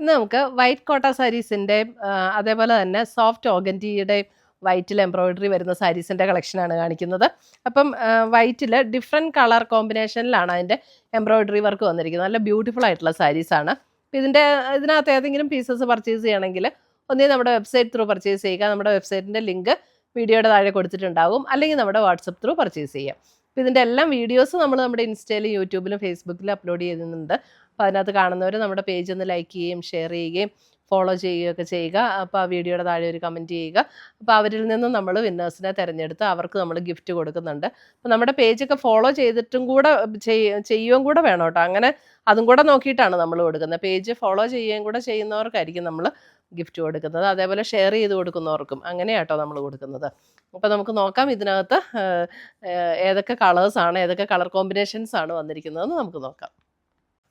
ഇന്ന് നമുക്ക് വൈറ്റ് കോട്ട സാരീസിൻ്റെ അതേപോലെ തന്നെ സോഫ്റ്റ് ഓർഗൻഡിയുടെ വൈറ്റിൽ എംബ്രോയിഡറി വരുന്ന സാരീസിൻ്റെ കളക്ഷനാണ് കാണിക്കുന്നത്. അപ്പം വൈറ്റിൽ ഡിഫറെൻറ്റ് കളർ കോമ്പിനേഷനിലാണ് അതിൻ്റെ എംബ്രോയിഡറി വർക്ക് വന്നിരിക്കുന്നത്. നല്ല ബ്യൂട്ടിഫുൾ ആയിട്ടുള്ള സാരീസാണ്. അപ്പോൾ ഇതിനകത്ത് ഏതെങ്കിലും പീസസ് പർച്ചേസ് ചെയ്യണമെങ്കിൽ ഒന്നേ നമ്മുടെ വെബ്സൈറ്റ് ത്രൂ പർച്ചേസ് ചെയ്യുക. നമ്മുടെ വെബ്സൈറ്റിൻ്റെ ലിങ്ക് വീഡിയോയുടെ താഴെ കൊടുത്തിട്ടുണ്ടാകും. അല്ലെങ്കിൽ നമ്മുടെ വാട്സപ്പ് ത്രൂ പർച്ചേസ് ചെയ്യാം. അപ്പോൾ ഇതിൻ്റെ എല്ലാം വീഡിയോസ് നമ്മൾ നമ്മുടെ ഇൻസ്റ്റയിലും യൂട്യൂബിലും ഫേസ്ബുക്കിലും അപ്ലോഡ് ചെയ്യുന്നുണ്ട്. അപ്പോൾ അതിനകത്ത് കാണുന്നവർ നമ്മുടെ പേജ് ഒന്ന് ലൈക്ക് ചെയ്യുകയും ഷെയർ ചെയ്യുകയും ഫോളോ ചെയ്യുകയൊക്കെ ചെയ്യുക. അപ്പോൾ ആ വീഡിയോയുടെ താഴെ ഒരു കമൻറ്റ് ചെയ്യുക. അപ്പോൾ അവരിൽ നിന്നും നമ്മൾ വിന്നേഴ്സിനെ തിരഞ്ഞെടുത്ത് അവർക്ക് നമ്മൾ ഗിഫ്റ്റ് കൊടുക്കുന്നുണ്ട്. അപ്പോൾ നമ്മുടെ പേജൊക്കെ ഫോളോ ചെയ്തിട്ടും കൂടെ ചെയ്യുകയും കൂടെ വേണം കേട്ടോ. അങ്ങനെ അതും കൂടെ നോക്കിയിട്ടാണ് നമ്മൾ കൊടുക്കുന്നത്. പേജ് ഫോളോ ചെയ്യുകയും കൂടെ ചെയ്യുന്നവർക്കായിരിക്കും നമ്മൾ ഗിഫ്റ്റ് കൊടുക്കുന്നത്. അതേപോലെ ഷെയർ ചെയ്ത് കൊടുക്കുന്നവർക്കും അങ്ങനെയാട്ടോ നമ്മൾ കൊടുക്കുന്നത്. അപ്പോൾ നമുക്ക് നോക്കാം ഇതിനകത്ത് ഏതൊക്കെ കളേഴ്സാണ്, ഏതൊക്കെ കളർ കോമ്പിനേഷൻസ് ആണ് വന്നിരിക്കുന്നതെന്ന് നമുക്ക് നോക്കാം.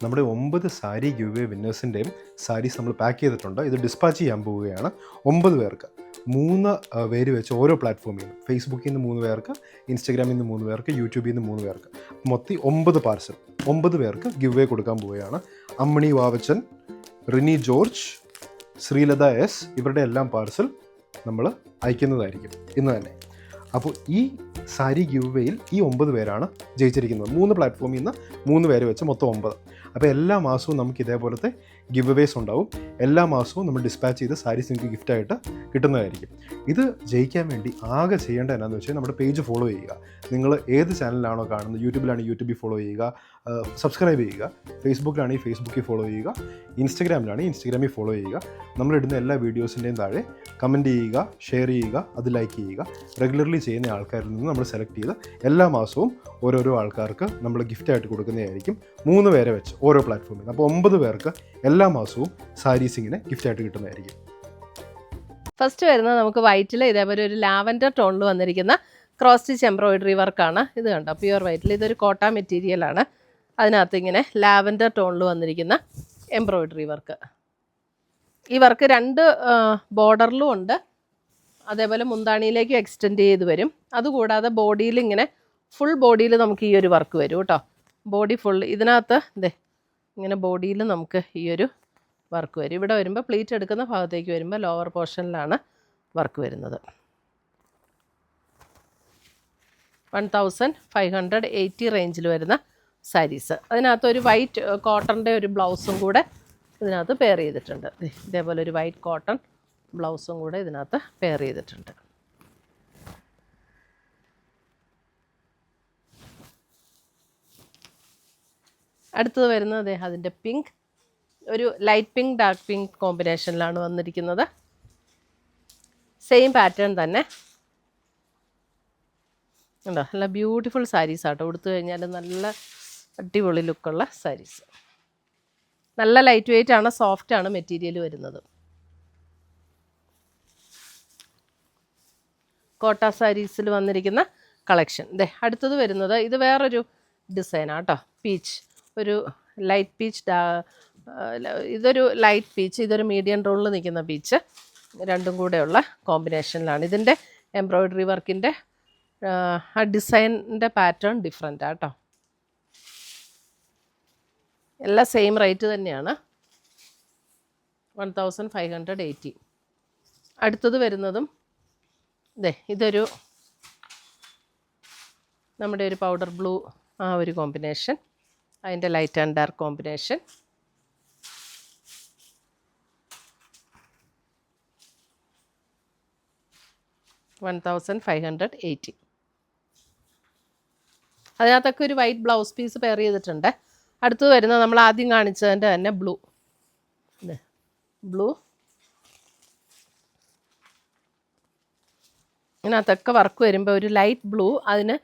നമ്മുടെ 9 സാരി ഗിവ് അവേ വിന്നേഴ്സിൻ്റെയും സാരീസ് നമ്മൾ പാക്ക് ചെയ്തിട്ടുണ്ട്. ഇത് ഡിസ്പാച്ച് ചെയ്യാൻ പോവുകയാണ്. 9 പേർക്ക് 3 പേര് വെച്ച് ഓരോ പ്ലാറ്റ്ഫോമിൽ നിന്ന്, ഫേസ്ബുക്കിൽ നിന്ന് 3 പേർക്ക്, ഇൻസ്റ്റഗ്രാമിൽ നിന്ന് 3 പേർക്ക്, യൂട്യൂബിൽ നിന്ന് 3 പേർക്ക്, മൊത്തം 9 പാർസൽ 9 പേർക്ക് ഗിവ് അവേ കൊടുക്കാൻ പോവുകയാണ്. അമ്മണി വാവച്ചൻ, റിനി ജോർജ്, ശ്രീലത എസ് ഇവരുടെ എല്ലാം പാർസൽ നമ്മൾ അയക്കുന്നതായിരിക്കും ഇന്ന് തന്നെ. അപ്പോൾ ഈ സാരി ഗിവ് അവേയിൽ ഈ 9 പേരാണ് ജയിച്ചിരിക്കുന്നത്. 3 പ്ലാറ്റ്ഫോമിൽ നിന്ന് 3 പേര് വെച്ച് മൊത്തം 9. അപ്പോൾ എല്ലാ മാസവും നമുക്ക് ഇതേപോലത്തെ ഗിവ് അവേസ് ഉണ്ടാവും. എല്ലാ മാസവും നമ്മൾ ഡിസ്പാച്ച് ചെയ്ത് സാരീസ് നിങ്ങൾക്ക് ഗിഫ്റ്റായിട്ട് കിട്ടുന്നതായിരിക്കും. ഇത് ജയിക്കാൻ വേണ്ടി ആകെ ചെയ്യേണ്ടത് എന്നാന്ന് വെച്ചാൽ നമ്മുടെ പേജ് ഫോളോ ചെയ്യുക. നിങ്ങൾ ഏത് ചാനലിലാണോ കാണുന്നത്, യൂട്യൂബിലാണെങ്കിൽ യൂട്യൂബിൽ ഫോളോ ചെയ്യുക, സബ്സ്ക്രൈബ് ചെയ്യുക, ഫേസ്ബുക്കിലാണെങ്കിൽ ഫേസ്ബുക്കിൽ ഫോളോ ചെയ്യുക, ഇൻസ്റ്റഗ്രാമിലാണെങ്കിൽ ഇൻസ്റ്റഗ്രാമിൽ ഫോളോ ചെയ്യുക. നമ്മളിടുന്ന എല്ലാ വീഡിയോസിൻ്റെയും താഴെ കമൻറ്റ് ചെയ്യുക, ഷെയർ ചെയ്യുക, അത് ലൈക്ക് ചെയ്യുക. റെഗുലർലി ചെയ്യുന്ന ആൾക്കാരിൽ നിന്ന് നമ്മൾ സെലക്ട് ചെയ്ത് എല്ലാ മാസവും ഓരോരോ ആൾക്കാർക്ക് നമ്മൾ ഗിഫ്റ്റായിട്ട് കൊടുക്കുന്നതായിരിക്കും. 3 പേരെ വെച്ച് ഓരോ പ്ലാറ്റ്ഫോമിൽ. അപ്പോൾ 9 പേർക്ക് എല്ലാ മാസവും സാരീസ് ഇങ്ങനെ ഗിഫ്റ്റായിട്ട് കിട്ടുന്നതായിരിക്കും. ഫസ്റ്റ് വരുന്നത് നമുക്ക് വൈറ്റിൽ ഇതേപോലെ ഒരു ലാവൻഡർ ടോണിൽ വന്നിരിക്കുന്ന ക്രോസ് സ്റ്റിച്ച് എംബ്രോയിഡറി വർക്കാണ്. ഇത് കണ്ടോ, പ്യുവർ വൈറ്റിൽ. ഇതൊരു കോട്ട മെറ്റീരിയലാണ്. അതിനകത്ത് ഇങ്ങനെ ലാവൻഡർ ടോണിൽ വന്നിരിക്കുന്ന എംബ്രോയിഡറി വർക്ക്. ഈ വർക്ക് 2 ബോർഡറിലും ഉണ്ട്. അതേപോലെ മുന്താണിയിലേക്ക് എക്സ്റ്റെൻഡ് ചെയ്ത് വരും. അതുകൂടാതെ ബോഡിയിൽ ഇങ്ങനെ ഫുൾ ബോഡിയിൽ നമുക്ക് ഈ ഒരു വർക്ക് വരും കേട്ടോ. ബോഡി ഫുൾ ഇതിനകത്ത് ഇങ്ങനെ ബോഡിയിൽ നമുക്ക് ഈ ഒരു വർക്ക് വരും. ഇവിടെ വരുമ്പോൾ പ്ലീറ്റ് എടുക്കുന്ന ഭാഗത്തേക്ക് വരുമ്പോൾ ലോവർ പോർഷനിലാണ് വർക്ക് വരുന്നത്. 1580 റേഞ്ചിൽ വരുന്ന സാരീസ്. അതിനകത്ത് ഒരു വൈറ്റ് കോട്ടൻ്റെ ഒരു ബ്ലൗസും കൂടെ ഇതിനകത്ത് പെയർ ചെയ്തിട്ടുണ്ട്. ഇതേപോലെ ഒരു വൈറ്റ് കോട്ടൺ ബ്ലൗസും കൂടെ ഇതിനകത്ത് പെയർ ചെയ്തിട്ടുണ്ട്. അടുത്തത് വരുന്നത് അതിൻ്റെ പിങ്ക്, ഒരു ലൈറ്റ് പിങ്ക് ഡാർക്ക് പിങ്ക് കോമ്പിനേഷനിലാണ് വന്നിരിക്കുന്നത്. സെയിം പാറ്റേൺ തന്നെ ഉണ്ടോ. നല്ല ബ്യൂട്ടിഫുൾ സാരീസ് ആട്ടോ. ഉടുത്തു കഴിഞ്ഞാൽ നല്ല അടിപൊളി ലുക്കുള്ള സാരീസ്. നല്ല ലൈറ്റ് വെയ്റ്റ് ആണ്, സോഫ്റ്റ് ആണ് മെറ്റീരിയൽ വരുന്നത്. കോട്ട സാരീസിൽ വന്നിരിക്കുന്ന കളക്ഷൻ. അടുത്തത് വരുന്നത് ഇത് വേറൊരു ഡിസൈനാട്ടോ. പീച്ച്, ഒരു ലൈറ്റ് പീച്ച്, ഇതൊരു ലൈറ്റ് പീച്ച്, ഇതൊരു മീഡിയം ടോണിൽ നിൽക്കുന്ന പീച്ച്. രണ്ടും കൂടെയുള്ള കോമ്പിനേഷനിലാണ്. ഇതിൻ്റെ എംബ്രോയിഡറി വർക്കിൻ്റെ ആ ഡിസൈനിൻ്റെ പാറ്റേൺ ഡിഫറെൻ്റ് ആട്ടോ. എല്ലാം സെയിം റേറ്റ് തന്നെയാണ്, 1580. അടുത്തത് വരുന്നതും ഇതൊരു നമ്മുടെ ഒരു പൗഡർ ബ്ലൂ ആ ഒരു കോമ്പിനേഷൻ, അതിൻ്റെ ലൈറ്റ് ആൻഡ് ഡാർക്ക് കോമ്പിനേഷൻ. $1580. അതിനകത്തൊക്കെ ഒരു വൈറ്റ് ബ്ലൗസ് പീസ് പെയർ ചെയ്തിട്ടുണ്ട്. അടുത്തത് വരുന്നത് നമ്മൾ ആദ്യം കാണിച്ചതിൻ്റെ തന്നെ ബ്ലൂ. ഇതിനകത്തൊക്കെ വർക്ക് വരുമ്പോൾ ഒരു ലൈറ്റ് ബ്ലൂ, അതിന്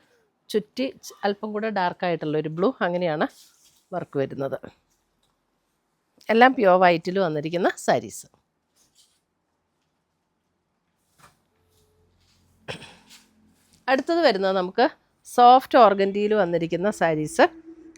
ചുറ്റി അല്പം കൂടെ ഡാർക്കായിട്ടുള്ള ഒരു ബ്ലൂ, അങ്ങനെയാണ് വർക്ക് വരുന്നത്. എല്ലാം പ്യുവർ വൈറ്റിൽ വന്നിരിക്കുന്ന സാരീസ്. അടുത്തത് വരുന്നത് നമുക്ക് സോഫ്റ്റ് ഓർഗൻഡിയിൽ വന്നിരിക്കുന്ന സാരീസ്.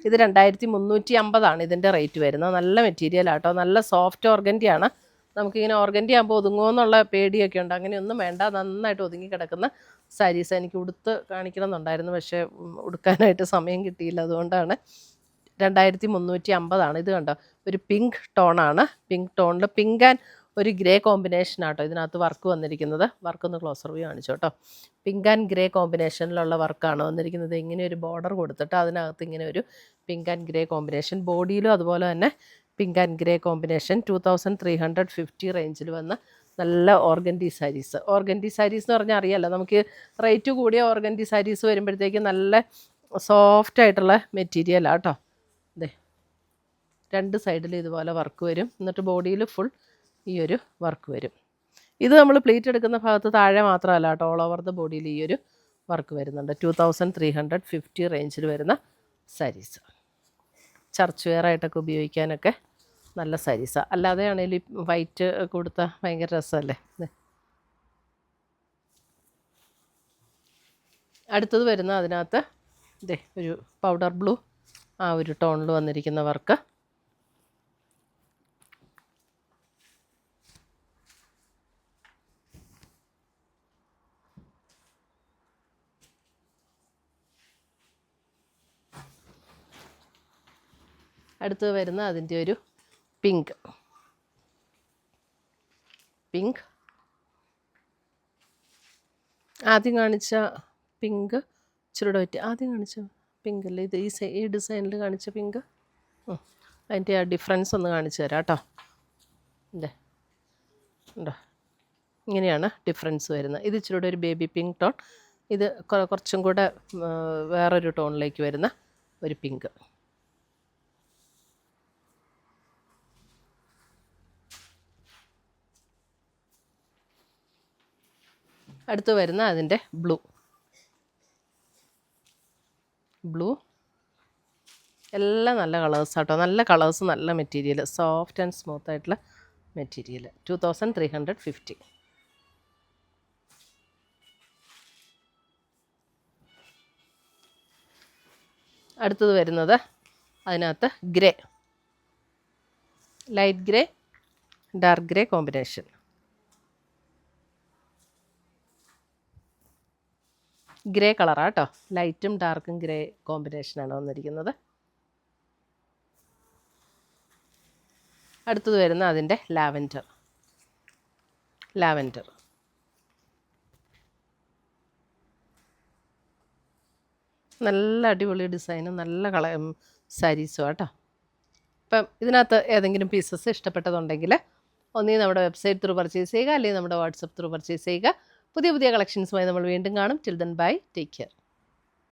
ഇത് 2350 ഇതിൻ്റെ റേറ്റ് വരുന്നത്. നല്ല മെറ്റീരിയൽ ആട്ടോ, നല്ല സോഫ്റ്റ് ഓർഗൻഡിയാണ്. നമുക്കിങ്ങനെ ഓർഗൻഡി ആകുമ്പോൾ ഒതുങ്ങുമോ എന്നുള്ള പേടിയൊക്കെ ഉണ്ട്. അങ്ങനെയൊന്നും വേണ്ട, നന്നായിട്ട് ഒതുങ്ങി കിടക്കുന്ന സാരീസ്. എനിക്ക് ഉടുത്ത് കാണിക്കണം എന്നുണ്ടായിരുന്നു, പക്ഷേ ഉടുക്കാനായിട്ട് സമയം കിട്ടിയില്ല. അതുകൊണ്ടാണ് 2350 ഇത് കണ്ടോ, ഒരു പിങ്ക് ടോണാണ്. പിങ്ക് ടോണിൽ പിങ്ക് ആൻഡ് ഒരു ഗ്രേ കോമ്പിനേഷനാട്ടോ ഇതിനകത്ത് വർക്ക് വന്നിരിക്കുന്നത്. വർക്കൊന്ന് ക്ലോസർ വ്യൂ കാണിച്ചു കേട്ടോ. പിങ്ക് ആൻഡ് ഗ്രേ കോമ്പിനേഷനിലുള്ള വർക്കാണ് വന്നിരിക്കുന്നത്. ഇങ്ങനെ ഒരു ബോർഡർ കൊടുത്തിട്ട് അതിനകത്ത് ഇങ്ങനെ ഒരു പിങ്ക് ആൻഡ് ഗ്രേ കോമ്പിനേഷൻ, ബോഡിയിലും അതുപോലെ തന്നെ പിങ്ക് ആൻഡ് ഗ്രേ കോമ്പിനേഷൻ. 2350 റേഞ്ചിൽ വന്ന നല്ല ഓർഗൻഡി സാരീസ്. ഓർഗൻഡി സാരീസ് എന്ന് പറഞ്ഞാൽ അറിയാമല്ലോ, നമുക്ക് റേറ്റ് കൂടിയ ഓർഗൻഡി സാരീസ് വരുമ്പോഴത്തേക്ക് നല്ല സോഫ്റ്റ് ആയിട്ടുള്ള മെറ്റീരിയലാണ് കേട്ടോ. അതെ, രണ്ട് സൈഡിൽ ഇതുപോലെ വർക്ക് വരും. എന്നിട്ട് ബോഡിയിൽ ഫുൾ ഈ ഒരു വർക്ക് വരും. ഇത് നമ്മൾ പ്ലീറ്റ് എടുക്കുന്ന ഭാഗത്ത് താഴെ മാത്രമല്ല കേട്ടോ, ഓൾ ഓവർ ദ ബോഡിയിൽ ഈ ഒരു വർക്ക് വരുന്നുണ്ട്. 2350 റേഞ്ചിൽ വരുന്ന സാരീസ്. ചർച്ച് വെയർ ആയിട്ടൊക്കെ ഉപയോഗിക്കാനൊക്കെ നല്ല സാരീസാണ്. അല്ലാതെ ആണെങ്കിലും വൈറ്റ് കൊടുത്താൽ ഭയങ്കര രസമല്ലേ. അടുത്തത് വരുന്ന അതിനകത്ത് ഇതേ ഒരു പൗഡർ ബ്ലൂ ആ ഒരു ടോണിൽ വന്നിരിക്കുന്ന വർക്ക്. അടുത്തത് വരുന്ന അതിൻ്റെ ഒരു പിങ്ക്. ആദ്യം കാണിച്ച പിങ്ക് ഇച്ചിരി വൈറ്റ്. ആദ്യം കാണിച്ച പിങ്ക് അല്ലേ ഇത്, ഈ ഡിസൈനിൽ കാണിച്ച പിങ്ക്. അതിൻ്റെ ആ ഡിഫറൻസ് ഒന്ന് കാണിച്ചു തരാം കേട്ടോ. ഇതേ ഉണ്ടോ, ഇങ്ങനെയാണ് ഡിഫറൻസ് വരുന്നത്. ഇത് ഇച്ചിരി ഒരു ബേബി പിങ്ക് ടോൺ, ഇത് കുറച്ചും കൂടെ വേറൊരു ടോണിലേക്ക് വരുന്ന ഒരു പിങ്ക്. അടുത്ത് വരുന്ന അതിൻ്റെ ബ്ലൂ. എല്ലാം നല്ല കളേഴ്സ് ആട്ടോ, നല്ല കളേഴ്സ്, നല്ല മെറ്റീരിയൽ, സോഫ്റ്റ് ആൻഡ് സ്മൂത്ത് ആയിട്ടുള്ള മെറ്റീരിയൽ. 2350. അടുത്തത് വരുന്നത് അതിനകത്ത് grey, light grey dark grey combination. Grey കളറാണ് കേട്ടോ, ലൈറ്റും ഡാർക്കും ഗ്രേ കോമ്പിനേഷനാണ് വന്നിരിക്കുന്നത്. അടുത്തത് വരുന്ന അതിൻ്റെ ലാവൻഡർ. നല്ല അടിപൊളി ഡിസൈനും നല്ല സാരീസും കേട്ടോ. അപ്പം ഇതിനകത്ത് ഏതെങ്കിലും പീസസ് ഇഷ്ടപ്പെട്ടതുണ്ടെങ്കിൽ ഒന്നീ നമ്മുടെ വെബ്സൈറ്റ് ത്രൂ പർച്ചേസ് ചെയ്യുക, അല്ലെങ്കിൽ നമ്മുടെ വാട്സപ്പ് ത്രൂ പർച്ചേസ് ചെയ്യുക. പുതിയ കളക്ഷൻസുമായി നമ്മൾ വീണ്ടും കാണും. Till then bye, take care.